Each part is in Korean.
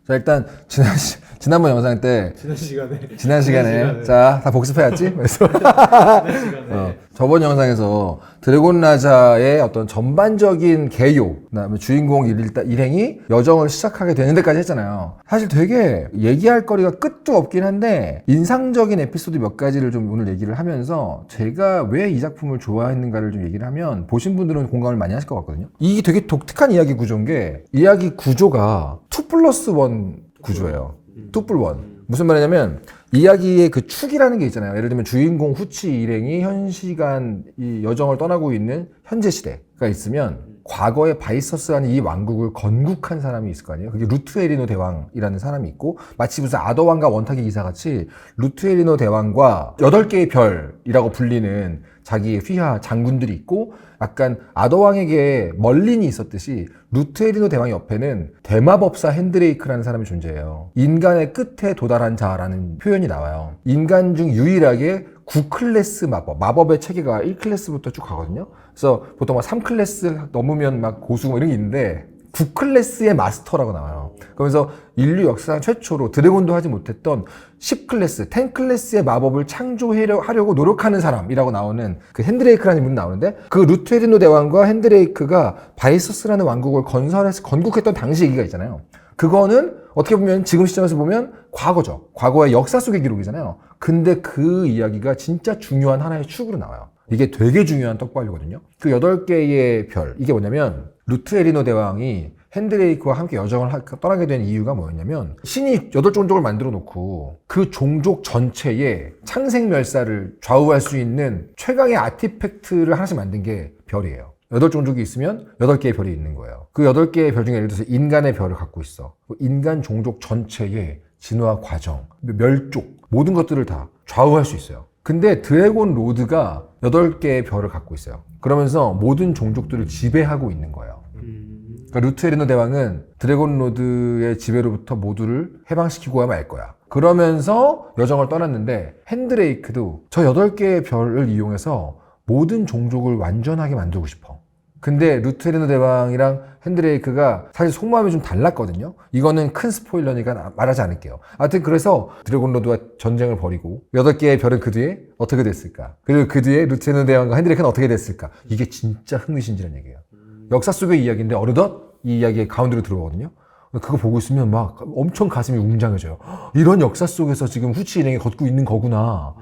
자, 일단 지난번 영상 때 지난 시간에 자, 다 복습해야지. 그래서 저번 영상에서 드래곤 라자의 어떤 전반적인 개요, 그다음에 주인공 일행이 여정을 시작하게 되는 데까지 했잖아요. 사실 되게 얘기할 거리가 끝도 없긴 한데 인상적인 에피소드 몇 가지를 좀 오늘 얘기를 하면서 제가 왜 이 작품을 좋아했는가를 좀 얘기를 하면 보신 분들은 공감을 많이 하실 것 같거든요. 이게 되게 독특한 이야기 구조인 게 이야기 구조가 2+1 구조예요. 2+1. 무슨 말이냐면 이야기의 그 축이라는 게 있잖아요. 예를 들면 주인공 후치 일행이 현 시간 이 여정을 떠나고 있는 현재 시대가 있으면 과거에 바이서스라는 이 왕국을 건국한 사람이 있을 거 아니에요. 그게 루트에리노 대왕이라는 사람이 있고 마치 무슨 아더왕과 원탁의 기사같이 루트에리노 대왕과 8개의 별이라고 불리는 자기의 휘하 장군들이 있고 약간 아더왕에게 멀린이 있었듯이 루트에리노 대왕 옆에는 대마법사 핸드레이크라는 사람이 존재해요. 인간의 끝에 도달한 자라는 표현이 나와요. 인간 중 유일하게 9클래스 마법의 체계가 1클래스부터 쭉 가거든요. 그래서 보통 막 3클래스 넘으면 막 고수 이런 게 있는데 9클래스의 마스터라고 나와요. 그러면서 인류 역사상 최초로 드래곤도 하지 못했던 10클래스, 10클래스의 마법을 창조하려고 노력하는 사람이라고 나오는 그 핸드레이크라는 인물이 나오는데 그 루트에리노 대왕과 핸드레이크가 바이서스라는 왕국을 건국했던 당시 얘기가 있잖아요. 그거는 어떻게 보면 지금 시점에서 보면 과거죠. 과거의 역사 속의 기록이잖아요. 근데 그 이야기가 진짜 중요한 하나의 축으로 나와요. 이게 되게 중요한 떡발이거든요. 그 8개의 별, 이게 뭐냐면 루트에리노 대왕이 핸드레이크와 함께 여정을 떠나게 된 이유가 뭐였냐면 신이 8종족을 만들어 놓고 그 종족 전체의 창생멸사를 좌우할 수 있는 최강의 아티팩트를 하나씩 만든 게 별이에요. 8종족이 있으면 8개의 별이 있는 거예요. 그 8개의 별 중에 예를 들어서 인간의 별을 갖고 있어. 인간 종족 전체의 진화 과정, 멸족, 모든 것들을 다 좌우할 수 있어요. 근데 드래곤 로드가 8개의 별을 갖고 있어요. 그러면서 모든 종족들을 지배하고 있는 거예요. 그러니까 루트에리노 대왕은 드래곤 로드의 지배로부터 모두를 해방시키고 말 거야. 그러면서 여정을 떠났는데 핸드레이크도 저 8개의 별을 이용해서 모든 종족을 완전하게 만들고 싶어. 근데 루트에리노 대왕이랑 핸드레이크가 사실 속마음이 좀 달랐거든요. 이거는 큰 스포일러니까 말하지 않을게요. 하여튼 그래서 드래곤 로드와 전쟁을 벌이고 8개의 별은 그 뒤에 어떻게 됐을까? 그리고 그 뒤에 루트에리노 대왕과 핸드레이크는 어떻게 됐을까? 이게 진짜 흥미진진한 얘기예요. 역사 속의 이야기인데 어느덧 이 이야기의 가운데로 들어오거든요. 그거 보고 있으면 막 엄청 가슴이 웅장해져요. 이런 역사 속에서 지금 후치 일행이 걷고 있는 거구나.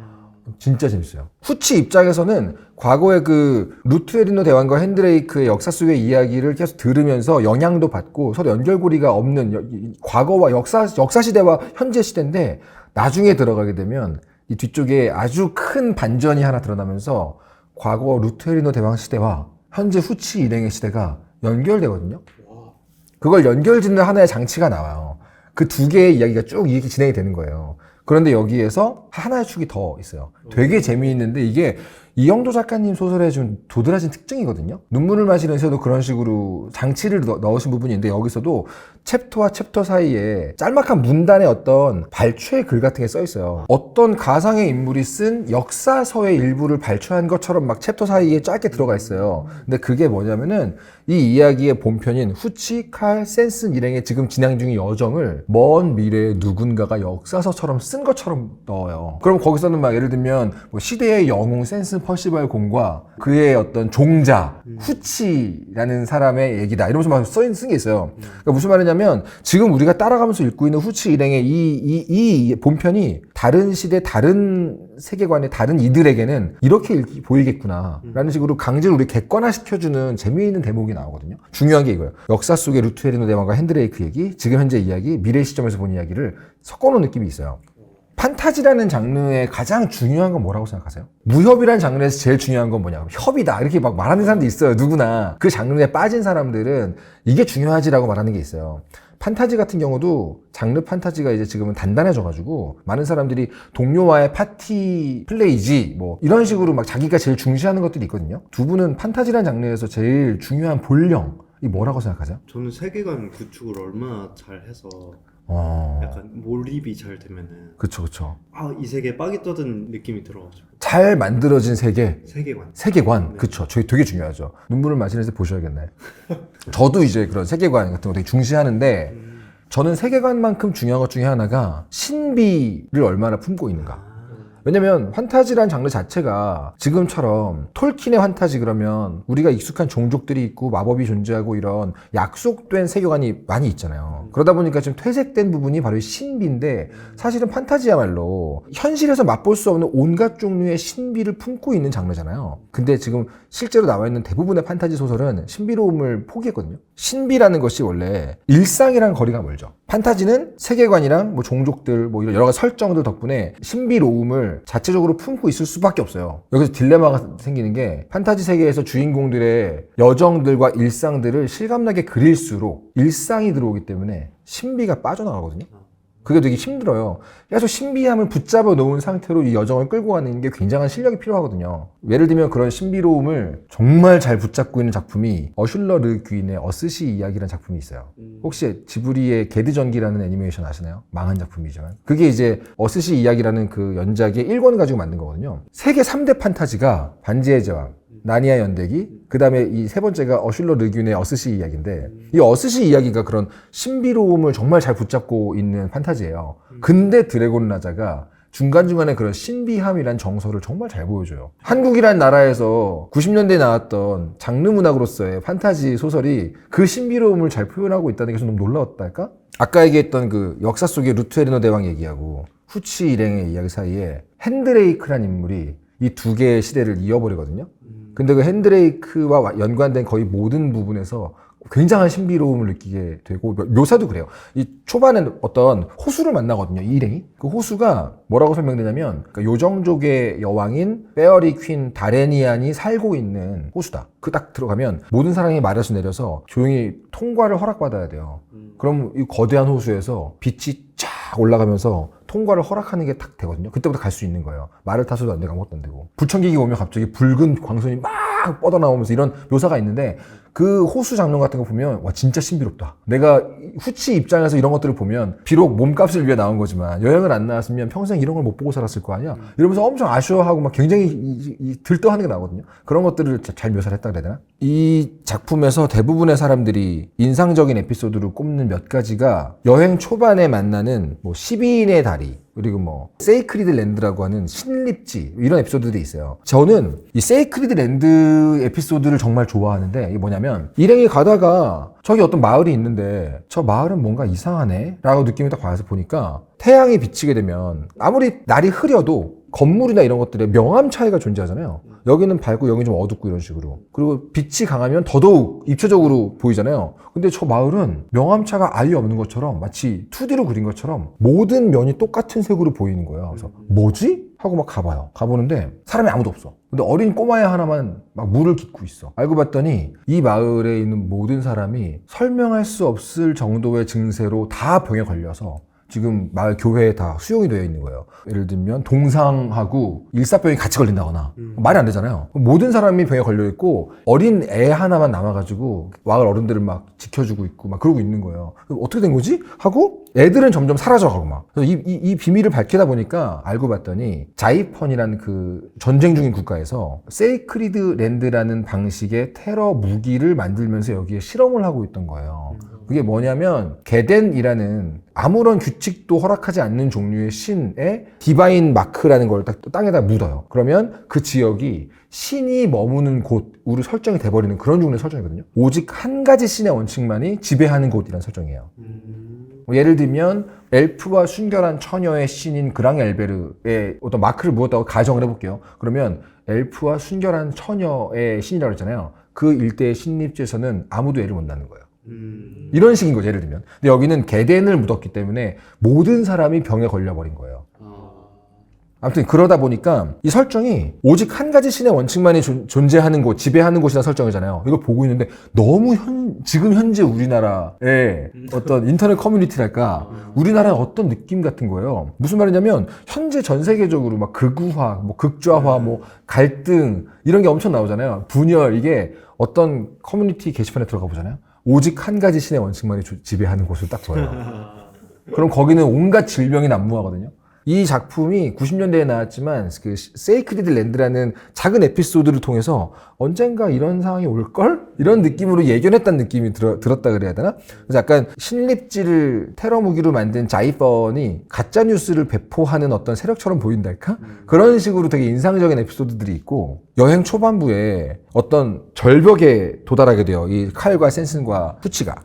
진짜 재밌어요. 후치 입장에서는 과거의 그 루트에리노 대왕과 핸드레이크의 역사 속의 이야기를 계속 들으면서 영향도 받고 서로 연결고리가 없는 과거와 역사 시대와 현재 시대인데 나중에 들어가게 되면 이 뒤쪽에 아주 큰 반전이 하나 드러나면서 과거 루트에리노 대왕 시대와 현재 후치 일행의 시대가 연결되거든요. 그걸 연결짓는 하나의 장치가 나와요. 그 2개의 이야기가 쭉 이렇게 진행이 되는 거예요. 그런데 여기에서 하나의 축이 더 있어요. 되게 재미있는데 이게 이영도 작가님 소설의 좀 도드라진 특징이거든요. 눈물을 마시는 새도 그런 식으로 장치를 넣으신 부분이 있는데 여기서도 챕터와 챕터 사이에 짤막한 문단의 어떤 발췌 글 같은 게 써 있어요. 어떤 가상의 인물이 쓴 역사서의 일부를 발췌한 것처럼 막 챕터 사이에 짧게 들어가 있어요. 근데 그게 뭐냐면은 이 이야기의 본편인 후치, 칼, 센슨 일행의 지금 진행 중인 여정을 먼 미래에 누군가가 역사서처럼 쓴 것처럼 넣어요. 그럼 거기서는 막 예를 들면 뭐 시대의 영웅 센슨 퍼시발 공과 그의 어떤 종자 후치라는 사람의 얘기다 이러면서 막 쓴 게 있어요. 그러니까 무슨 말이냐면 지금 우리가 따라가면서 읽고 있는 후치 일행의 이 본편이 다른 시대 다른 세계관의 다른 이들에게는 이렇게 보이겠구나 라는 식으로 강제로 우리 객관화시켜주는 재미있는 대목이 나오거든요. 중요한 게 이거예요. 역사 속의 루트에리노 대왕과 핸드레이크 얘기, 지금 현재 이야기, 미래 시점에서 본 이야기를 섞어놓은 느낌이 있어요. 판타지라는 장르의 가장 중요한 건 뭐라고 생각하세요? 무협이라는 장르에서 제일 중요한 건 뭐냐? 협이다. 이렇게 막 말하는 사람도 있어요. 누구나. 그 장르에 빠진 사람들은 이게 중요하지라고 말하는 게 있어요. 판타지 같은 경우도 장르 판타지가 이제 지금은 단단해져가지고 많은 사람들이 동료와의 파티 플레이지 뭐 이런 식으로 막 자기가 제일 중시하는 것들이 있거든요. 두 분은 판타지라는 장르에서 제일 중요한 본령이 뭐라고 생각하세요? 저는 세계관 구축을 얼마나 잘해서 약간 몰입이 잘 되면은 그쵸. 이 세계에 빡이 떠든 느낌이 들어가지고 잘 만들어진 세계관. 네. 그쵸. 저희 되게 중요하죠. 눈물을 마시면서 보셔야겠나요? 저도 이제 그런 세계관 같은 거 되게 중시하는데 저는 세계관만큼 중요한 것 중에 하나가 신비를 얼마나 품고 있는가. 왜냐면 환타지라는 장르 자체가 지금처럼 톨킨의 환타지 그러면 우리가 익숙한 종족들이 있고 마법이 존재하고 이런 약속된 세계관이 많이 있잖아요. 그러다 보니까 좀 퇴색된 부분이 바로 이 신비인데 사실은 판타지야말로 현실에서 맛볼 수 없는 온갖 종류의 신비를 품고 있는 장르잖아요. 근데 지금 실제로 나와 있는 대부분의 판타지 소설은 신비로움을 포기했거든요. 신비라는 것이 원래 일상이랑 거리가 멀죠. 판타지는 세계관이랑 뭐 종족들 뭐 이런 여러 가지 설정들 덕분에 신비로움을 자체적으로 품고 있을 수밖에 없어요. 여기서 딜레마가 생기는 게 판타지 세계에서 주인공들의 여정들과 일상들을 실감나게 그릴수록 일상이 들어오기 때문에 신비가 빠져나가거든요. 그게 되게 힘들어요. 계속 신비함을 붙잡아 놓은 상태로 이 여정을 끌고 가는 게 굉장한 실력이 필요하거든요. 예를 들면 그런 신비로움을 정말 잘 붙잡고 있는 작품이 어슐러 르 귀인의 어스시 이야기라는 작품이 있어요. 혹시 지브리의 게드전기라는 애니메이션 아시나요? 망한 작품이지만. 그게 이제 어스시 이야기라는 그 연작의 1권을 가지고 만든 거거든요. 세계 3대 판타지가 반지의 제왕, 나니아 연대기, 그 다음에 이 세 번째가 어슐러 르균의 어스시 이야기인데 이 어스시 이야기가 그런 신비로움을 정말 잘 붙잡고 있는 판타지예요. 근데 드래곤 라자가 중간중간에 그런 신비함이란 정서를 정말 잘 보여줘요. 한국이란 나라에서 90년대에 나왔던 장르 문학으로서의 판타지 소설이 그 신비로움을 잘 표현하고 있다는 게 좀 너무 놀라웠달까? 아까 얘기했던 그 역사 속의 루트에르노 대왕 얘기하고 후치 일행의 이야기 사이에 핸드레이크란 인물이 이 두 개의 시대를 이어버리거든요. 근데 그 핸드레이크와 연관된 거의 모든 부분에서 굉장한 신비로움을 느끼게 되고 묘사도 그래요. 이 초반에 어떤 호수를 만나거든요. 이 일행이. 그 호수가 뭐라고 설명되냐면 그러니까 요정족의 여왕인 페어리 퀸 다레니안이 살고 있는 호수다. 그 딱 들어가면 모든 사람이 말에서 내려서 조용히 통과를 허락받아야 돼요. 그럼 이 거대한 호수에서 빛이 쫙 올라가면서 통과를 허락하는 게 딱 되거든요. 그때부터 갈 수 있는 거예요. 말을 타서도 안 되고 아무것도 안 되고. 불청객이 오면 갑자기 붉은 광선이 막 뻗어나오면서 이런 묘사가 있는데 그 호수 장면 같은 거 보면 와 진짜 신비롭다. 내가 후치 입장에서 이런 것들을 보면 비록 몸값을 위해 나온 거지만 여행을 안 나왔으면 평생 이런 걸 못 보고 살았을 거 아니야. 이러면서 엄청 아쉬워하고 막 굉장히 들떠하는 게 나오거든요. 그런 것들을 잘 묘사를 했다 그래야 되나? 이 작품에서 대부분의 사람들이 인상적인 에피소드를 꼽는 몇 가지가 여행 초반에 만나는 뭐 12인의 다리 그리고 뭐 세이크리드 랜드라고 하는 신립지 이런 에피소드들이 있어요. 저는 이 세이크리드 랜드 에피소드를 정말 좋아하는데 이게 뭐냐면 일행이 가다가 저기 어떤 마을이 있는데 저 마을은 뭔가 이상하네 라고 느낌이 딱 와서 보니까 태양이 비치게 되면 아무리 날이 흐려도 건물이나 이런 것들에 명암 차이가 존재하잖아요. 여기는 밝고 여기는 좀 어둡고 이런 식으로. 그리고 빛이 강하면 더더욱 입체적으로 보이잖아요. 근데 저 마을은 명암차가 아예 없는 것처럼 마치 2D로 그린 것처럼 모든 면이 똑같은 색으로 보이는 거예요. 그래서 뭐지? 하고 막 가봐요. 가보는데 사람이 아무도 없어. 근데 어린 꼬마애 하나만 막 물을 깃고 있어. 알고 봤더니 이 마을에 있는 모든 사람이 설명할 수 없을 정도의 증세로 다 병에 걸려서 지금 마을 교회에 다 수용이 되어 있는 거예요. 예를 들면 동상하고 일사병이 같이 걸린다거나 말이 안 되잖아요. 모든 사람이 병에 걸려 있고 어린 애 하나만 남아가지고 마을 어른들을 막 지켜주고 있고 막 그러고 있는 거예요. 어떻게 된 거지? 하고 애들은 점점 사라져가고 막. 그래서 이 비밀을 밝히다 보니까 알고 봤더니 자이펀이라는 그 전쟁 중인 국가에서 세이크리드 랜드라는 방식의 테러 무기를 만들면서 여기에 실험을 하고 있던 거예요. 그게 뭐냐면 게덴이라는 아무런 규칙도 허락하지 않는 종류의 신의 디바인 마크라는 걸 딱 땅에다 묻어요. 그러면 그 지역이 신이 머무는 곳으로 설정이 돼버리는 그런 종류의 설정이거든요. 오직 한 가지 신의 원칙만이 지배하는 곳이라는 설정이에요. 예를 들면 엘프와 순결한 처녀의 신인 그랑엘베르의 어떤 마크를 묻었다고 가정을 해볼게요. 그러면 엘프와 순결한 처녀의 신이라고 했잖아요. 그 일대의 신립지에서는 아무도 애를 못 낳는 거예요. 이런 식인 거죠, 예를 들면. 근데 여기는 게덴을 묻었기 때문에 모든 사람이 병에 걸려버린 거예요. 아무튼 그러다 보니까 이 설정이 오직 한 가지 신의 원칙만이 존재하는 곳, 지배하는 곳이라는 설정이잖아요. 이걸 보고 있는데 너무 지금 현재 우리나라의 어떤 인터넷 커뮤니티랄까 우리나라의 어떤 느낌 같은 거예요. 무슨 말이냐면 현재 전 세계적으로 막 극우화, 뭐 극좌화, 뭐 갈등 이런 게 엄청 나오잖아요. 분열 이게 어떤 커뮤니티 게시판에 들어가 보잖아요. 오직 한 가지 신의 원칙만이 지배하는 곳을 딱 둬요. 그럼 거기는 온갖 질병이 난무하거든요. 이 작품이 90년대에 나왔지만 그 세이크리드 랜드라는 작은 에피소드를 통해서 언젠가 이런 상황이 올걸? 이런 느낌으로 예견했다는 느낌이 들었다 그래야 되나? 그래서 약간 신립지를 테러 무기로 만든 자이펀이 가짜뉴스를 배포하는 어떤 세력처럼 보인달까? 그런 식으로 되게 인상적인 에피소드들이 있고 여행 초반부에 어떤 절벽에 도달하게 돼요. 이 칼과 센슨과 후치가.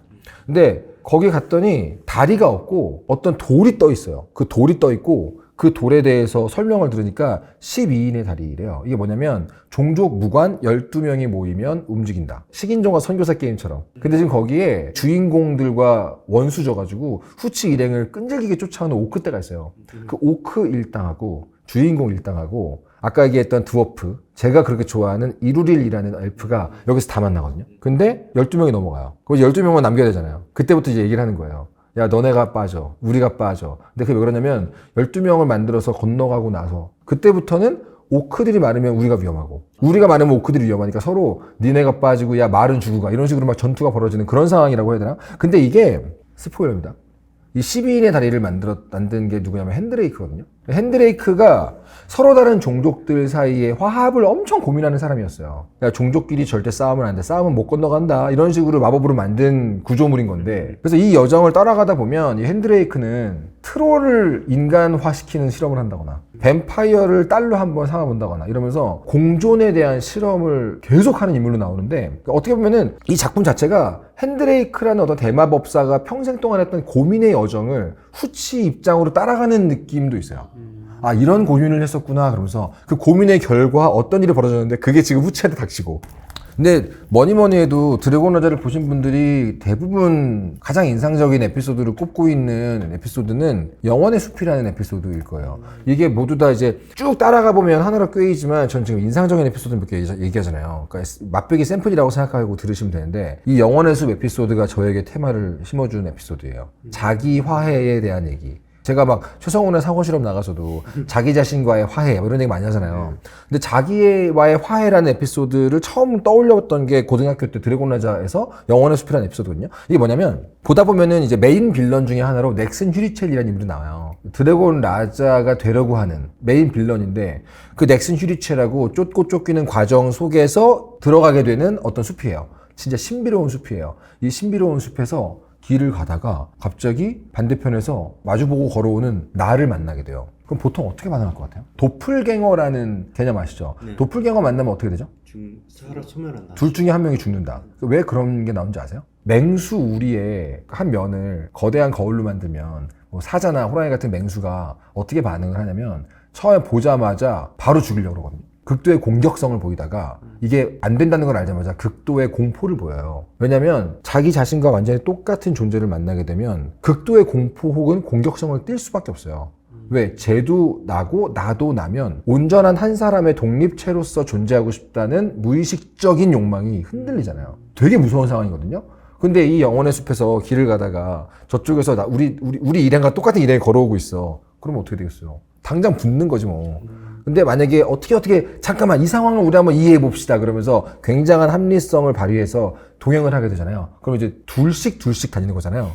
근데 거기 갔더니 다리가 없고 어떤 돌이 떠 있어요. 그 돌이 떠 있고 그 돌에 대해서 설명을 들으니까 12인의 다리래요. 이게 뭐냐면 종족 무관 12명이 모이면 움직인다. 식인종과 선교사 게임처럼. 근데 지금 거기에 주인공들과 원수져가지고 후치 일행을 끈질기게 쫓아오는 오크 떼가 있어요. 그 오크 일당하고 주인공 일당하고 아까 얘기했던 드워프, 제가 그렇게 좋아하는 이루릴이라는 엘프가 여기서 다 만나거든요. 근데 12명이 넘어가요. 그럼 12명만 남겨야 되잖아요. 그때부터 이제 얘기를 하는 거예요. 야, 너네가 빠져. 우리가 빠져. 근데 그게 왜 그러냐면 12명을 만들어서 건너가고 나서 그때부터는 오크들이 많으면 우리가 위험하고 우리가 많으면 오크들이 위험하니까 서로 니네가 빠지고 야, 말은 죽고 가. 이런 식으로 막 전투가 벌어지는 그런 상황이라고 해야 되나? 근데 이게 스포일러입니다. 이 12인의 다리를 만든 게 누구냐면 핸드레이크거든요. 핸드레이크가 서로 다른 종족들 사이에 화합을 엄청 고민하는 사람이었어요. 그러니까 종족끼리 절대 싸우면 안 돼. 싸우면 못 건너간다. 이런 식으로 마법으로 만든 구조물인 건데. 그래서 이 여정을 따라가다 보면 이 핸드레이크는 트롤을 인간화시키는 실험을 한다거나 뱀파이어를 딸로 한번 삼아본다거나 이러면서 공존에 대한 실험을 계속하는 인물로 나오는데 어떻게 보면은 이 작품 자체가 핸드레이크라는 어떤 대마법사가 평생 동안 했던 고민의 여정을 후치 입장으로 따라가는 느낌도 있어요. 아, 이런 고민을 했었구나 그러면서 그 고민의 결과 어떤 일이 벌어졌는데 그게 지금 후치한테 닥치고. 근데 뭐니 해도 드래곤 라자를 보신 분들이 대부분 가장 인상적인 에피소드를 꼽고 있는 에피소드는 영원의 숲이라는 에피소드일 거예요. 이게 모두 다 이제 쭉 따라가 보면 하나로 꿰이지만 전 지금 인상적인 에피소드 몇 개 얘기하잖아요. 그러니까 맛배기 샘플이라고 생각하고 들으시면 되는데 이 영원의 숲 에피소드가 저에게 테마를 심어준 에피소드예요. 자기 화해에 대한 얘기. 제가 막 최성훈의 사고실험 나가서도 자기 자신과의 화해 이런 얘기 많이 하잖아요. 근데 자기와의 화해라는 에피소드를 처음 떠올렸던 게 고등학교 때 드래곤 라자에서 영원의 숲이라는 에피소드거든요. 이게 뭐냐면 보다 보면은 이제 메인 빌런 중에 하나로 넥슨 휴리첼이라는 인물이 나와요. 드래곤 라자가 되려고 하는 메인 빌런인데 그 넥슨 휴리첼하고 쫓고 쫓기는 과정 속에서 들어가게 되는 어떤 숲이에요. 진짜 신비로운 숲이에요. 이 신비로운 숲에서 길을 가다가 갑자기 반대편에서 마주보고 걸어오는 나를 만나게 돼요. 그럼 보통 어떻게 반응할 것 같아요? 도플갱어라는 개념 아시죠? 네. 도플갱어 만나면 어떻게 되죠? 살아 소멸한다. 둘 중에 한 명이 죽는다. 왜 그런 게 나온지 아세요? 맹수 우리의 한 면을 거대한 거울로 만들면 뭐 사자나 호랑이 같은 맹수가 어떻게 반응을 하냐면 처음에 보자마자 바로 죽이려고 그러거든요. 극도의 공격성을 보이다가 이게 안 된다는 걸 알자마자 극도의 공포를 보여요. 왜냐면 자기 자신과 완전히 똑같은 존재를 만나게 되면 극도의 공포 혹은 공격성을 띌 수밖에 없어요. 왜? 쟤도 나고 나도 나면 온전한 한 사람의 독립체로서 존재하고 싶다는 무의식적인 욕망이 흔들리잖아요. 되게 무서운 상황이거든요. 근데 이 영혼의 숲에서 길을 가다가 저쪽에서 우리 일행과 똑같은 일행이 걸어오고 있어. 그러면 어떻게 되겠어요? 당장 붙는 거지 뭐. 근데 만약에 어떻게 잠깐만 이 상황을 우리 한번 이해해 봅시다 그러면서 굉장한 합리성을 발휘해서 동행을 하게 되잖아요. 그럼 이제 둘씩 다니는 거잖아요.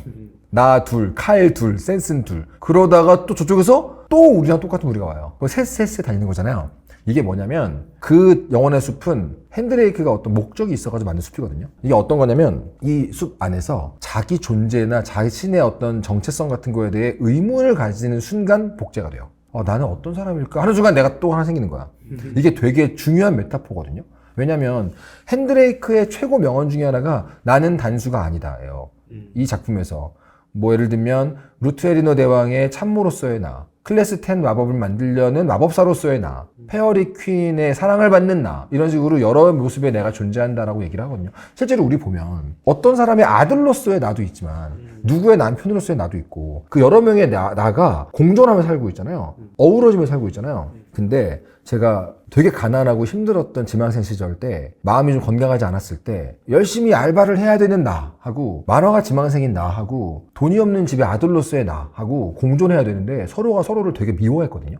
나 둘, 칼 둘, 센슨 둘. 그러다가 또 저쪽에서 또 우리랑 똑같은 우리가 와요. 그럼 셋 다니는 거잖아요. 이게 뭐냐면 그 영혼의 숲은 핸드레이크가 어떤 목적이 있어가지고 만든 숲이거든요. 이게 어떤 거냐면 이 숲 안에서 자기 존재나 자신의 어떤 정체성 같은 거에 대해 의문을 가지는 순간 복제가 돼요. 나는 어떤 사람일까 하는 순간 내가 또 하나 생기는 거야. 이게 되게 중요한 메타포거든요. 왜냐면 핸드레이크의 최고 명언 중에 하나가 나는 단수가 아니다예요. 이 작품에서 뭐 예를 들면 루트에리노 대왕의 참모로서의 나, 클래스 10 마법을 만들려는 마법사로서의 나, 페어리 퀸의 사랑을 받는 나, 이런 식으로 여러 모습의 내가 존재한다라고 얘기를 하거든요. 실제로 우리 보면 어떤 사람의 아들로서의 나도 있지만 누구의 남편으로서의 나도 있고 그 여러 명의 나가 공존하며 살고 있잖아요. 어우러지며 살고 있잖아요. 근데 제가 되게 가난하고 힘들었던 지망생 시절 때 마음이 좀 건강하지 않았을 때 열심히 알바를 해야 되는 나하고 만화가 지망생인 나하고 돈이 없는 집의 아들로서의 나하고 공존해야 되는데 서로가 서로를 되게 미워했거든요.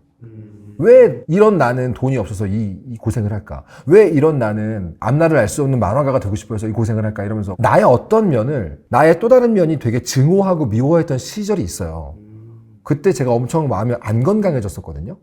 왜 이런 나는 돈이 없어서 이 고생을 할까? 왜 이런 나는 앞날을 알 수 없는 만화가가 되고 싶어 해서 이 고생을 할까? 이러면서 나의 어떤 면을, 나의 또 다른 면이 되게 증오하고 미워했던 시절이 있어요. 그때 제가 엄청 마음이 안 건강해졌었거든요.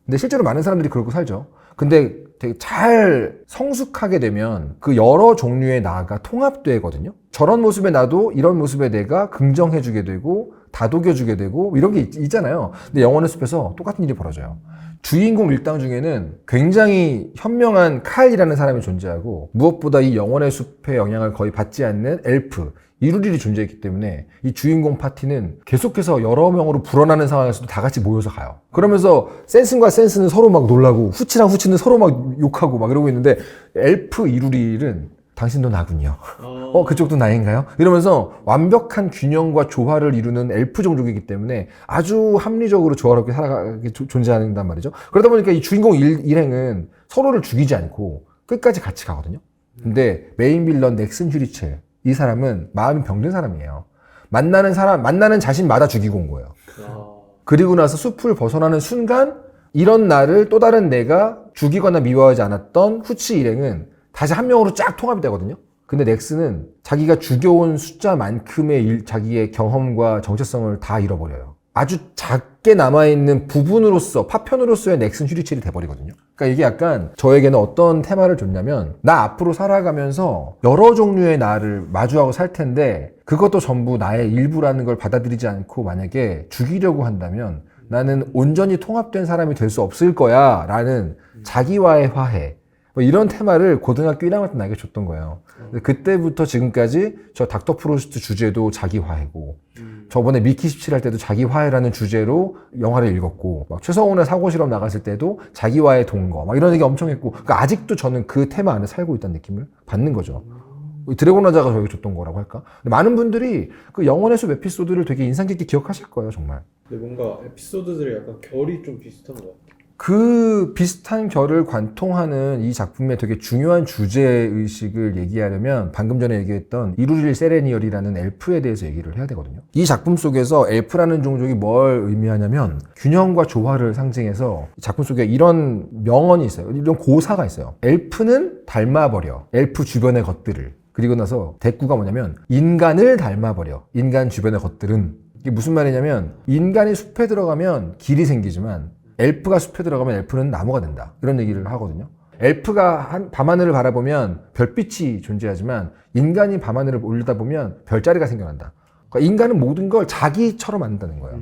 근데 실제로 많은 사람들이 그러고 살죠. 근데 되게 잘 성숙하게 되면 그 여러 종류의 나가 통합되거든요. 저런 모습의 나도 이런 모습의 내가 긍정해주게 되고 다독여주게 되고 이런 게 있잖아요. 근데 영혼의 숲에서 똑같은 일이 벌어져요. 주인공 일당 중에는 굉장히 현명한 칼이라는 사람이 존재하고 무엇보다 이 영혼의 숲의 영향을 거의 받지 않는 엘프, 이루릴이 존재했기 때문에 이 주인공 파티는 계속해서 여러 명으로 불어나는 상황에서도 다 같이 모여서 가요. 그러면서 센슨과 센스는 서로 막 놀라고 후치랑 후치는 서로 막 욕하고 막 이러고 있는데 엘프 이루릴은 당신도 나군요. 그쪽도 나인가요? 이러면서 완벽한 균형과 조화를 이루는 엘프 종족이기 때문에 아주 합리적으로 조화롭게 살아가게 존재한단 말이죠. 그러다 보니까 이 주인공 일행은 서로를 죽이지 않고 끝까지 같이 가거든요. 근데 메인 빌런 넥슨 휴리첼, 이 사람은 마음이 병든 사람이에요. 만나는 자신마다 죽이고 온 거예요. 그리고 나서 숲을 벗어나는 순간 이런 나를 또 다른 내가 죽이거나 미워하지 않았던 후치 일행은 다시 한 명으로 쫙 통합이 되거든요. 근데 넥슨은 자기가 죽여온 숫자만큼의 자기의 경험과 정체성을 다 잃어버려요. 아주 작게 남아있는 부분으로서, 파편으로서의 넥슨 휴리첼이 돼버리거든요. 그러니까 이게 약간 저에게는 어떤 테마를 줬냐면, 나 앞으로 살아가면서 여러 종류의 나를 마주하고 살 텐데 그것도 전부 나의 일부라는 걸 받아들이지 않고 만약에 죽이려고 한다면 나는 온전히 통합된 사람이 될 수 없을 거야 라는 자기와의 화해, 뭐 이런 테마를 고등학교 1학년 때 나에게 줬던 거예요. 그때부터 지금까지 저 닥터 프로스트 주제도 자기화해고, 저번에 미키 17 할 때도 자기화해라는 주제로 영화를 읽었고, 막 최성훈의 사고실험 나갔을 때도 자기화해 동거, 막 이런 얘기 엄청 했고, 그러니까 아직도 저는 그 테마 안에 살고 있다는 느낌을 받는 거죠. 드래곤 라자가 저에게 줬던 거라고 할까? 근데 많은 분들이 그 영혼의 숲 에피소드를 되게 인상 깊게 기억하실 거예요, 정말. 근데 뭔가 에피소드들이 약간 결이 좀 비슷한 것 같아요. 그 비슷한 결을 관통하는 이 작품의 되게 중요한 주제의식을 얘기하려면 방금 전에 얘기했던 이루릴 세레니얼이라는 엘프에 대해서 얘기를 해야 되거든요. 이 작품 속에서 엘프라는 종족이 뭘 의미하냐면 균형과 조화를 상징해서 작품 속에 이런 명언이 있어요. 이런 고사가 있어요. 엘프는 닮아버려, 엘프 주변의 것들을. 그리고 나서 대꾸가 뭐냐면 인간을 닮아버려, 인간 주변의 것들은. 이게 무슨 말이냐면 인간이 숲에 들어가면 길이 생기지만 엘프가 숲에 들어가면 엘프는 나무가 된다, 이런 얘기를 하거든요. 엘프가 밤하늘을 바라보면 별빛이 존재하지만 인간이 밤하늘을 올려다보면 별자리가 생겨난다. 그러니까 인간은 모든 걸 자기처럼 만든다는 거예요.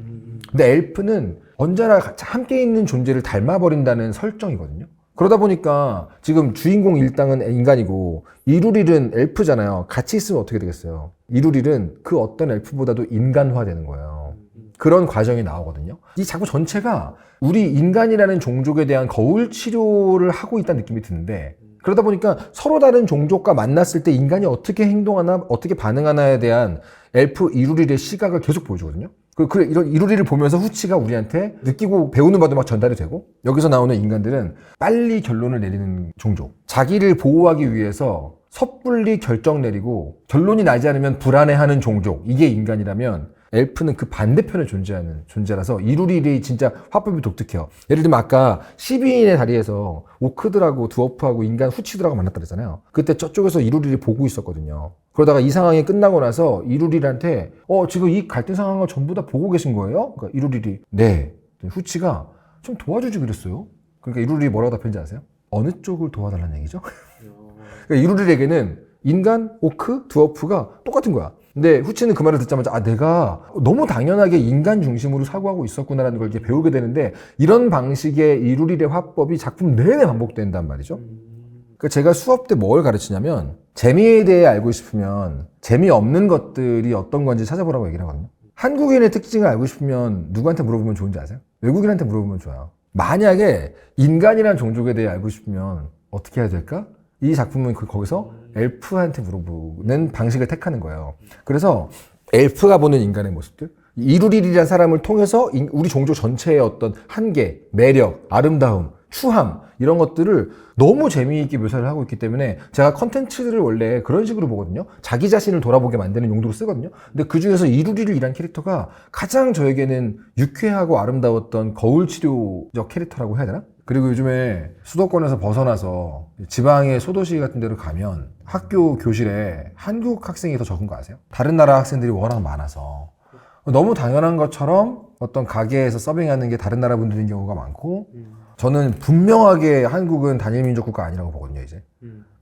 근데 엘프는 언제나 함께 있는 존재를 닮아버린다는 설정이거든요. 그러다 보니까 지금 주인공 일당은 인간이고 이루릴은 엘프잖아요. 같이 있으면 어떻게 되겠어요? 이루릴은 그 어떤 엘프보다도 인간화되는 거예요. 그런 과정이 나오거든요. 이 작품 전체가 우리 인간이라는 종족에 대한 거울 치료를 하고 있다는 느낌이 드는데, 그러다 보니까 서로 다른 종족과 만났을 때 인간이 어떻게 행동하나, 어떻게 반응하나에 대한 엘프 이루릴의 시각을 계속 보여주거든요. 이런 이루릴을 보면서 후치가 우리한테 느끼고 배우는 바도 막 전달이 되고, 여기서 나오는 인간들은 빨리 결론을 내리는 종족, 자기를 보호하기 위해서 섣불리 결정 내리고 결론이 나지 않으면 불안해하는 종족, 이게 인간이라면 엘프는 그 반대편에 존재하는 존재라서 이루릴이 진짜 화법이 독특해요. 예를 들면 아까 12인의 다리에서 오크들하고 두어프하고 인간 후치들하고 만났다 그랬잖아요. 그때 저쪽에서 이루릴이 보고 있었거든요. 그러다가 이 상황이 끝나고 나서 이루릴한테 지금 이 갈등 상황을 전부 다 보고 계신 거예요? 그러니까 이루릴이 네. 후치가 좀 도와주지 그랬어요. 그러니까 이루릴이 뭐라고 답했는지 아세요? 어느 쪽을 도와달라는 얘기죠? 그러니까 이루릴에게는 인간, 오크, 두어프가 똑같은 거야. 근데 후치는 그 말을 듣자마자 내가 너무 당연하게 인간 중심으로 사고하고 있었구나라는 걸 이제 배우게 되는데, 이런 방식의 이루릴의 화법이 작품 내내 반복된단 말이죠. 그러니까 제가 수업 때 뭘 가르치냐면, 재미에 대해 알고 싶으면 재미없는 것들이 어떤 건지 찾아보라고 얘기를 하거든요. 한국인의 특징을 알고 싶으면 누구한테 물어보면 좋은지 아세요? 외국인한테 물어보면 좋아요. 만약에 인간이라는 종족에 대해 알고 싶으면 어떻게 해야 될까? 이 작품은 거기서 엘프한테 물어보는 방식을 택하는 거예요. 그래서 엘프가 보는 인간의 모습들, 이루릴이라는 사람을 통해서 우리 종족 전체의 어떤 한계, 매력, 아름다움, 추함, 이런 것들을 너무 재미있게 묘사를 하고 있기 때문에 제가 컨텐츠들을 원래 그런 식으로 보거든요. 자기 자신을 돌아보게 만드는 용도로 쓰거든요. 근데 그 중에서 이루릴이라는 캐릭터가 가장 저에게는 유쾌하고 아름다웠던 거울치료적 캐릭터라고 해야 되나? 그리고 요즘에 수도권에서 벗어나서 지방의 소도시 같은 데로 가면 학교 교실에 한국 학생이 더 적은 거 아세요? 다른 나라 학생들이 워낙 많아서 너무 당연한 것처럼 어떤 가게에서 서빙하는 게 다른 나라 분들인 경우가 많고 저는 분명하게 한국은 단일 민족 국가 아니라고 보거든요. 이제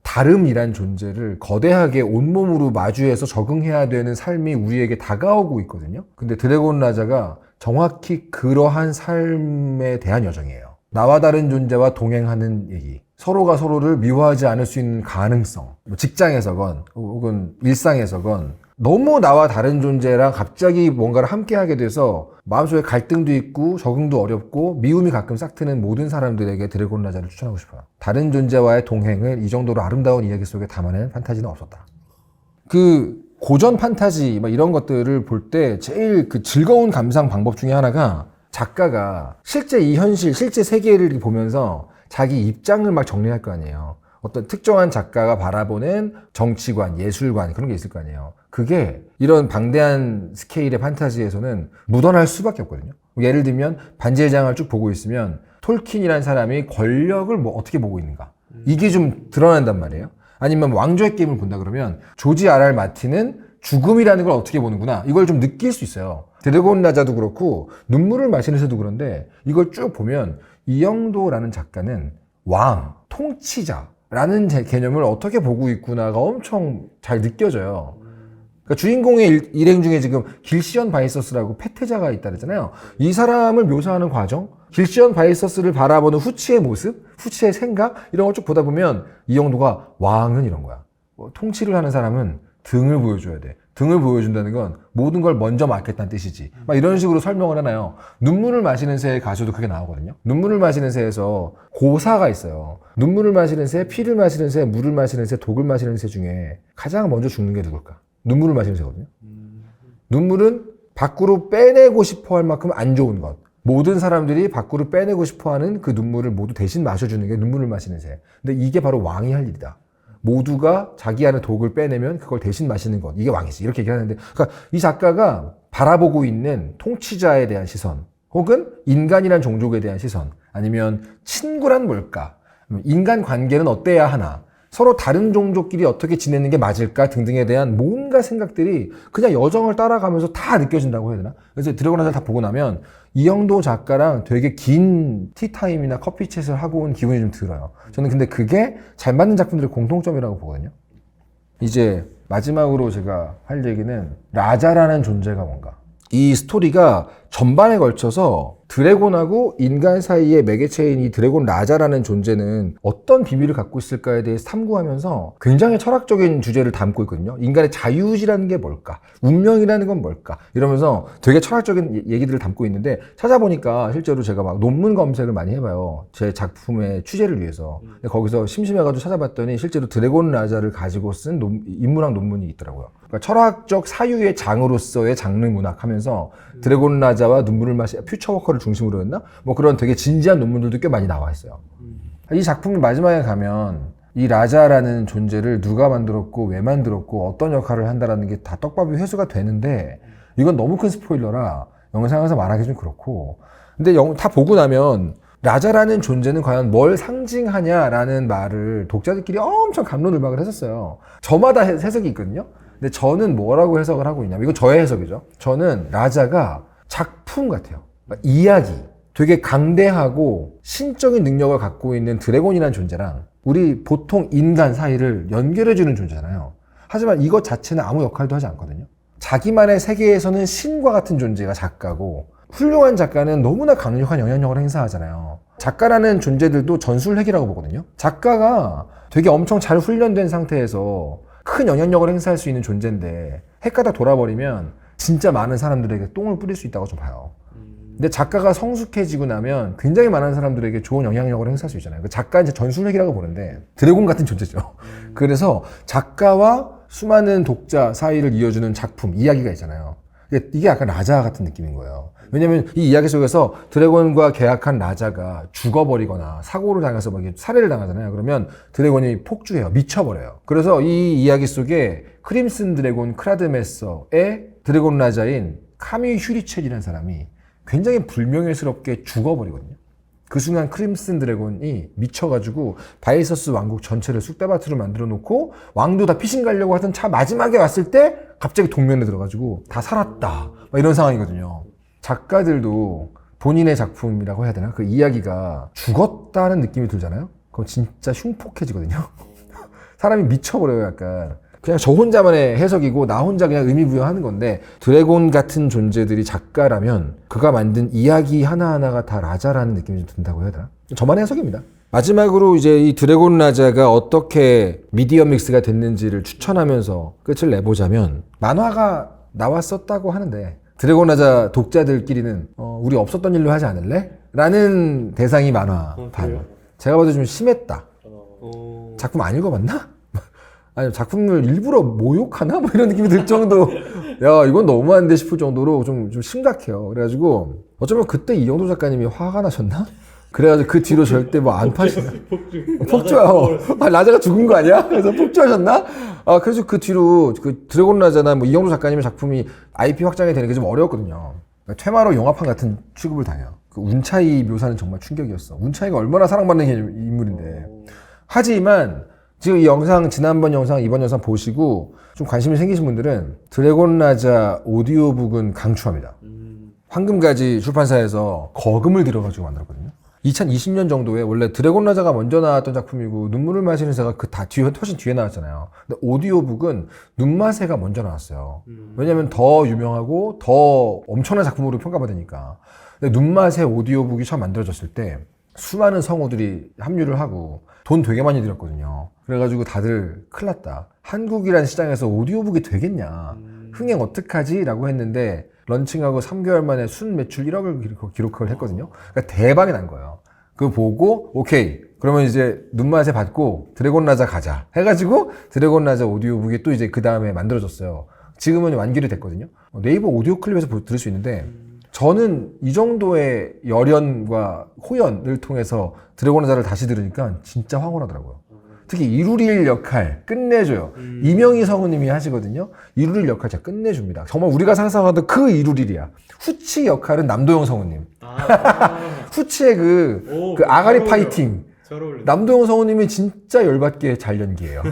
다름이란 존재를 거대하게 온몸으로 마주해서 적응해야 되는 삶이 우리에게 다가오고 있거든요. 근데 드래곤 라자가 정확히 그러한 삶에 대한 여정이에요. 나와 다른 존재와 동행하는 얘기, 서로가 서로를 미워하지 않을 수 있는 가능성, 뭐 직장에서건 혹은 일상에서건 너무 나와 다른 존재랑 갑자기 뭔가를 함께 하게 돼서 마음속에 갈등도 있고 적응도 어렵고 미움이 가끔 싹 트는 모든 사람들에게 드래곤 라자를 추천하고 싶어요. 다른 존재와의 동행을 이 정도로 아름다운 이야기 속에 담아낸 판타지는 없었다. 그 고전 판타지 막 이런 것들을 볼 때 제일 그 즐거운 감상 방법 중에 하나가 작가가 실제 이 현실, 실제 세계를 보면서 자기 입장을 막 정리할 거 아니에요. 어떤 특정한 작가가 바라보는 정치관, 예술관 그런 게 있을 거 아니에요. 그게 이런 방대한 스케일의 판타지에서는 묻어날 수밖에 없거든요. 예를 들면 반지의 제왕을 쭉 보고 있으면 톨킨이라는 사람이 권력을 뭐 어떻게 보고 있는가 이게 좀 드러난단 말이에요. 아니면 왕좌의 게임을 본다 그러면 조지 R.R. 마틴은 죽음이라는 걸 어떻게 보는구나 이걸 좀 느낄 수 있어요. 드래곤 라자도 그렇고 눈물을 마시는 새도 그런데 이걸 쭉 보면 이영도라는 작가는 왕, 통치자라는 개념을 어떻게 보고 있구나가 엄청 잘 느껴져요. 그러니까 주인공의 일행 중에 지금 길시언 바이서스라고 패태자가 있다 그랬잖아요. 이 사람을 묘사하는 과정, 길시언 바이서스를 바라보는 후치의 모습, 후치의 생각 이런 걸 쭉 보다 보면 이영도가 왕은 이런 거야. 통치를 하는 사람은 등을 보여줘야 돼. 등을 보여준다는 건 모든 걸 먼저 맡겠다는 뜻이지. 막 이런 식으로 설명을 하나요. 눈물을 마시는 새의 가수도 그게 나오거든요. 눈물을 마시는 새에서 고사가 있어요. 눈물을 마시는 새, 피를 마시는 새, 물을 마시는 새, 독을 마시는 새 중에 가장 먼저 죽는 게 누굴까? 눈물을 마시는 새거든요. 눈물은 밖으로 빼내고 싶어 할 만큼 안 좋은 것. 모든 사람들이 밖으로 빼내고 싶어 하는 그 눈물을 모두 대신 마셔주는 게 눈물을 마시는 새. 근데 이게 바로 왕이 할 일이다. 모두가 자기 안에 독을 빼내면 그걸 대신 마시는 것. 이게 왕이지. 이렇게 얘기하는데. 그러니까 이 작가가 바라보고 있는 통치자에 대한 시선, 혹은 인간이란 종족에 대한 시선, 아니면 친구란 뭘까? 인간 관계는 어때야 하나? 서로 다른 종족끼리 어떻게 지내는 게 맞을까 등등에 대한 뭔가 생각들이 그냥 여정을 따라가면서 다 느껴진다고 해야 되나? 그래서 드래곤 라자를 다 보고 나면 이영도 작가랑 되게 긴 티타임이나 커피챗을 하고 온 기분이 좀 들어요. 저는 근데 그게 잘 맞는 작품들의 공통점이라고 보거든요. 이제 마지막으로 제가 할 얘기는 라자라는 존재가 뭔가. 이 스토리가 전반에 걸쳐서 드래곤하고 인간 사이의 매개체인 이 드래곤 라자라는 존재는 어떤 비밀을 갖고 있을까에 대해서 탐구하면서 굉장히 철학적인 주제를 담고 있거든요. 인간의 자유의지라는 게 뭘까? 운명이라는 건 뭘까? 이러면서 되게 철학적인 얘기들을 담고 있는데 찾아보니까 실제로 제가 막 논문 검색을 많이 해봐요. 제 작품의 취재를 위해서. 근데 거기서 심심해가지고 찾아봤더니 실제로 드래곤 라자를 가지고 쓴 인문학 논문이 있더라고요. 그러니까 철학적 사유의 장으로서의 장르 문학 하면서 드래곤 라자와 눈물을 마시 퓨처워커를 중심으로 했나? 뭐 그런 되게 진지한 논문들도 꽤 많이 나와 있어요. 이 작품 마지막에 가면 이 라자라는 존재를 누가 만들었고 왜 만들었고 어떤 역할을 한다라는 게 다 떡밥이 회수가 되는데 이건 너무 큰 스포일러라 영상에서 말하기 좀 그렇고 근데 다 보고 나면 라자라는 존재는 과연 뭘 상징하냐라는 말을 독자들끼리 엄청 감론을박을 했었어요. 저마다 해석이 있거든요. 근데 저는 뭐라고 해석을 하고 있냐면 이건 저의 해석이죠. 저는 라자가 작품 같아요. 이야기, 되게 강대하고 신적인 능력을 갖고 있는 드래곤이라는 존재랑 우리 보통 인간 사이를 연결해주는 존재잖아요. 하지만 이것 자체는 아무 역할도 하지 않거든요. 자기만의 세계에서는 신과 같은 존재가 작가고 훌륭한 작가는 너무나 강력한 영향력을 행사하잖아요. 작가라는 존재들도 전술핵이라고 보거든요. 작가가 되게 엄청 잘 훈련된 상태에서 큰 영향력을 행사할 수 있는 존재인데 핵가다 돌아버리면 진짜 많은 사람들에게 똥을 뿌릴 수 있다고 좀 봐요. 근데 작가가 성숙해지고 나면 굉장히 많은 사람들에게 좋은 영향력을 행사할 수 있잖아요. 그 작가는 이제 전술핵이라고 보는데 드래곤 같은 존재죠. 그래서 작가와 수많은 독자 사이를 이어주는 작품, 이야기가 있잖아요. 이게 약간 라자 같은 느낌인 거예요. 왜냐면 이 이야기 속에서 드래곤과 계약한 라자가 죽어버리거나 사고를 당해서 막 살해를 당하잖아요. 그러면 드래곤이 폭주해요. 미쳐버려요. 그래서 이 이야기 속에 크림슨 드래곤 크라드메서의 드래곤 라자인 카미 휴리첼이라는 사람이 굉장히 불명예스럽게 죽어버리거든요. 그 순간 크림슨 드래곤이 미쳐가지고 바이서스 왕국 전체를 쑥대밭으로 만들어 놓고 왕도 다 피신 가려고 하던 차 마지막에 왔을 때 갑자기 동면에 들어가지고 다 살았다. 막 이런 상황이거든요. 작가들도 본인의 작품이라고 해야 되나? 그 이야기가 죽었다는 느낌이 들잖아요? 그럼 진짜 흉폭해지거든요. 사람이 미쳐버려요, 약간. 그냥 저 혼자만의 해석이고 나 혼자 그냥 의미 부여하는 건데 드래곤 같은 존재들이 작가라면 그가 만든 이야기 하나하나가 다 라자라는 느낌이 좀 든다고 해야 되나? 저만의 해석입니다. 마지막으로 이제 이 드래곤 라자가 어떻게 미디어 믹스가 됐는지를 추천하면서 끝을 내보자면 만화가 나왔었다고 하는데 드래곤 라자 독자들끼리는 우리 없었던 일로 하지 않을래? 라는 대상이 만화판. 그래요? 제가 봐도 좀 심했다. 어... 작품 안 읽어봤나? 아니 작품을 일부러 모욕하나? 뭐 이런 느낌이 들 정도 야 이건 너무한데 싶을 정도로 좀 심각해요. 그래가지고 어쩌면 그때 이영도 작가님이 화가 나셨나? 그래가지고 그 뒤로 절대 뭐 안 파시나? 폭주요. 아, 라자가 죽은 거 아니야? 그래서 폭주하셨나? 아 그래서 그 뒤로 그 드래곤 라자나 뭐 이영도 작가님의 작품이 IP 확장이 되는 게 좀 어려웠거든요. 그러니까 퇴마로 영화판 같은 취급을 당해요. 그 운차이 묘사는 정말 충격이었어. 운차이가 얼마나 사랑받는 인물인데. 하지만 지금 이 영상, 지난번 영상, 이번 영상 보시고 좀 관심이 생기신 분들은 드래곤 라자 오디오북은 강추합니다. 황금가지 출판사에서 거금을 들여가지고 만들었거든요. 2020년 정도에 원래 드래곤 라자가 먼저 나왔던 작품이고 눈물을 마시는 새가 그 다 뒤에, 훨씬 뒤에 나왔잖아요. 근데 오디오북은 눈마새가 먼저 나왔어요. 왜냐면 더 유명하고 더 엄청난 작품으로 평가받으니까. 근데 눈마새 오디오북이 처음 만들어졌을 때 수많은 성우들이 합류를 하고 돈 되게 많이 들였거든요. 그래가지고 다들 큰일 났다. 한국이라는 시장에서 오디오북이 되겠냐. 흥행 어떡하지? 라고 했는데 런칭하고 3개월 만에 순 매출 1억을 기록을 했거든요. 그러니까 대박이 난 거예요. 그거 보고 오케이. 그러면 이제 눈맛에 받고 드래곤 라자 가자. 해가지고 드래곤 라자 오디오북이 또 이제 그 다음에 만들어졌어요. 지금은 완결이 됐거든요. 네이버 오디오 클립에서 들을 수 있는데 저는 이 정도의 열연과 호연을 통해서 드래곤 라자를 다시 들으니까 진짜 황홀하더라고요. 특히 이루릴 역할 끝내줘요. 이명희 성우님이 하시거든요. 이루릴 역할 진짜 끝내줍니다. 정말 우리가 상상하던 그 이루릴이야. 후치 역할은 남도영 성우님. 후치의 그 아가리 잘 어울려. 파이팅. 잘 어울려. 남도영 성우님이 진짜 열받게 잘 연기해요.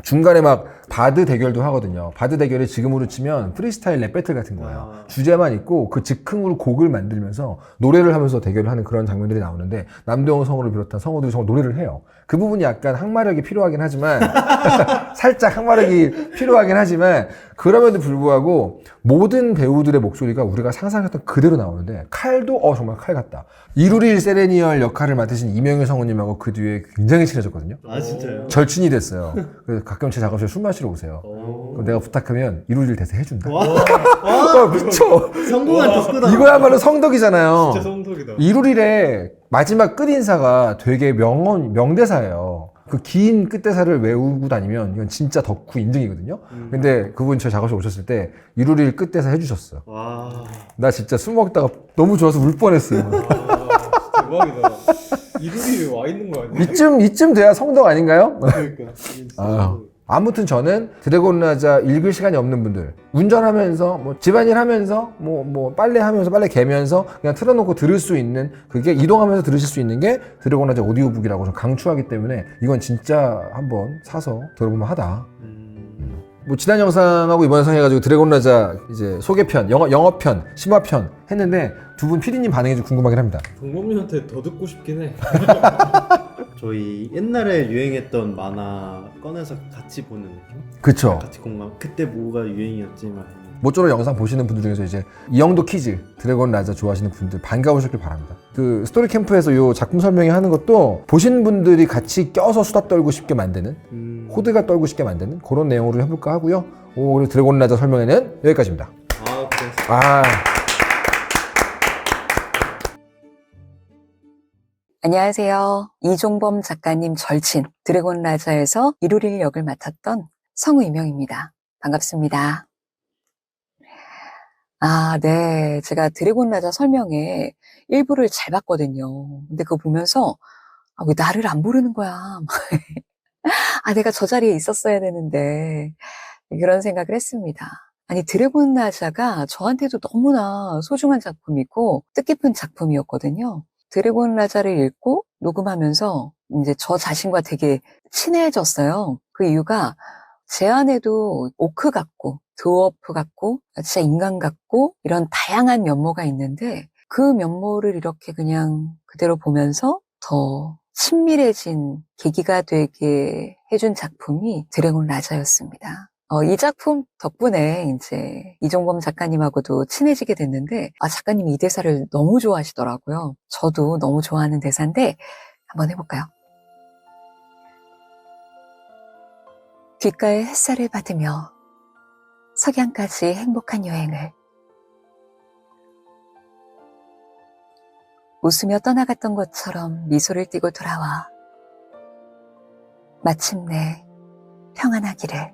중간에 막 바드 대결도 하거든요. 바드 대결이 지금으로 치면 프리스타일 랩 배틀 같은 거예요. 주제만 있고 그 즉흥으로 곡을 만들면서 노래를 하면서 대결을 하는 그런 장면들이 나오는데 남도영 성우를 비롯한 성우들이 정말 노래를 해요. 그 부분이 약간 항마력이 필요하긴 하지만 살짝 항마력이 필요하긴 하지만 그럼에도 불구하고 모든 배우들의 목소리가 우리가 상상했던 그대로 나오는데 칼도 정말 칼 같다. 이루릴 세레니얼 역할을 맡으신 이명희 성우님하고 그 뒤에 굉장히 친해졌거든요. 아 진짜요? 절친이 됐어요. 그래서 가끔 제 작업실에 술 마시러 오세요. 그럼 내가 부탁하면 이루릴 대사 해준다. 미쳐. 성공한 덕후다. 이거야말로 성덕이잖아요. 진짜 성덕이다. 이루릴의 마지막 끝인사가 되게 명대사예요. 그 긴 끝대사를 외우고 다니면 이건 진짜 덕후 인증이거든요. 근데 그분 제 작업실 오셨을 때 이루릴 끝대사 해주셨어요. 와. 나 진짜 술 먹다가 너무 좋아서 울 뻔했어요. 대박이다. 이들이 와 있는 거 아니야? 이쯤 돼야 성덕 아닌가요? 그러니까. 아무튼 저는 드래곤 라자 읽을 시간이 없는 분들 운전하면서 뭐 집안일 하면서 뭐 빨래 하면서 빨래 개면서 그냥 틀어놓고 들을 수 있는 그게 이동하면서 들으실 수 있는 게 드래곤 라자 오디오북이라고 좀 강추하기 때문에 이건 진짜 한번 사서 들어보면 하다. 뭐 지난 영상하고 이번 영상 해가지고 드래곤 라자 이제 소개편, 영어편, 심화편 했는데 두 분 PD님 반응이 좀 궁금하긴 합니다. 동범이한테 더 듣고 싶긴 해. 저희 옛날에 유행했던 만화 꺼내서 같이 보는 느낌? 그쵸? 같이 공감. 그때 뭐가 유행이었지만. 모쪼록 영상 보시는 분들 중에서 이제 이영도 키즈, 드래곤 라자 좋아하시는 분들 반가우셨길 바랍니다. 그 스토리 캠프에서 요 작품 설명회 하는 것도 보신 분들이 같이 껴서 수다 떨고 싶게 만드는 호드가 떨고 싶게 만드는 그런 내용으로 해볼까 하고요. 그리고 드래곤 라자 설명회는 여기까지입니다. 그래서. 안녕하세요. 이종범 작가님 절친 드래곤 라자에서 이루릴 역을 맡았던 성우 이명입니다. 반갑습니다. 네. 제가 드래곤 라자 설명회 일부를 잘 봤거든요. 근데 그거 보면서 왜 나를 안 부르는 거야. 내가 저 자리에 있었어야 되는데 그런 생각을 했습니다. 아니 드래곤 라자가 저한테도 너무나 소중한 작품이고 뜻깊은 작품이었거든요. 드래곤 라자를 읽고 녹음하면서 이제 저 자신과 되게 친해졌어요. 그 이유가 제 안에도 오크 같고 드워프 같고 진짜 인간 같고 이런 다양한 면모가 있는데 그 면모를 이렇게 그냥 그대로 보면서 더 친밀해진 계기가 되게 해준 작품이 드래곤 라자였습니다. 이 작품 덕분에 이제 이종범 작가님하고도 친해지게 됐는데, 작가님이 이 대사를 너무 좋아하시더라고요. 저도 너무 좋아하는 대사인데, 한번 해볼까요? 귓가에 햇살을 받으며 석양까지 행복한 여행을 웃으며 떠나갔던 것처럼 미소를 띠고 돌아와 마침내 평안하기를.